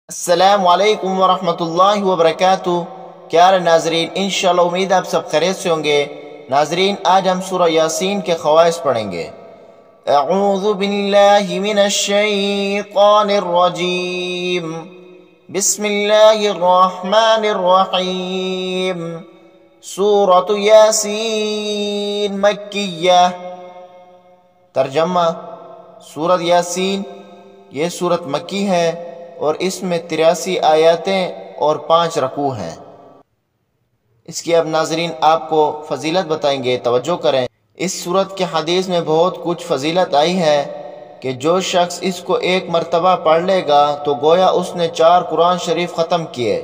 السلام علیکم ورحمۃ اللہ وبرکاتہ۔ کیا حال ہے ناظرین؟ انشاءاللہ امید آپ سب خیریت سے ہوں گے۔ ناظرین، آج ہم سورہ یاسین کے خواص پڑھیں گے۔ اعوذ باللہ من الشیطان الرجیم، بسم اللہ الرحمن الرحیم۔ سورۃ یاسین مکیہ۔ ترجمہ: سورۃ یاسین یہ سورت مکی ہے اور اس میں 83 آیاتیں اور 5 رکوع ہیں۔ اس کی اب ناظرین آپ کو فضیلت بتائیں گے، توجہ کریں۔ اس سورت کے حدیث میں بہت کچھ فضیلت آئی ہے کہ جو شخص اس کو ایک مرتبہ پڑھ لے گا تو گویا اس نے 4 قرآن شریف ختم کیے۔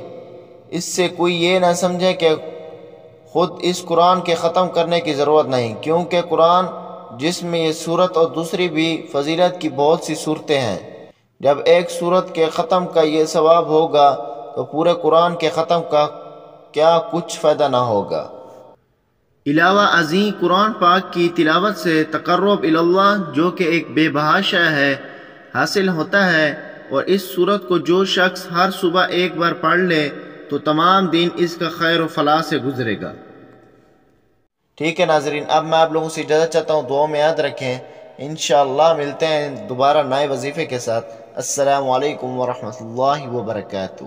اس سے کوئی یہ نہ سمجھے کہ خود اس قرآن کے ختم کرنے کی ضرورت نہیں، کیونکہ قرآن جس میں یہ سورت اور دوسری بھی فضیلت کی بہت سی صورتیں ہیں، جب ایک سورت کے ختم کا یہ ثواب ہوگا تو پورے قرآن کے ختم کا کیا کچھ فائدہ نہ ہوگا۔ علاوہ ازیں قرآن پاک کی تلاوت سے تقرب اللہ، جو کہ ایک بے بہا شے ہے، حاصل ہوتا ہے، اور اس سورت کو جو شخص ہر صبح ایک بار پڑھ لے تو تمام دن اس کا خیر و فلاح سے گزرے گا۔ ٹھیک ہے ناظرین، اب میں آپ لوگوں سے اجازت چاہتا ہوں، دعا میں یاد رکھیں۔ انشاءاللہ ملتے ہیں دوبارہ نئے وظیفے کے ساتھ۔ السلام علیکم ورحمۃ اللہ وبرکاتہ۔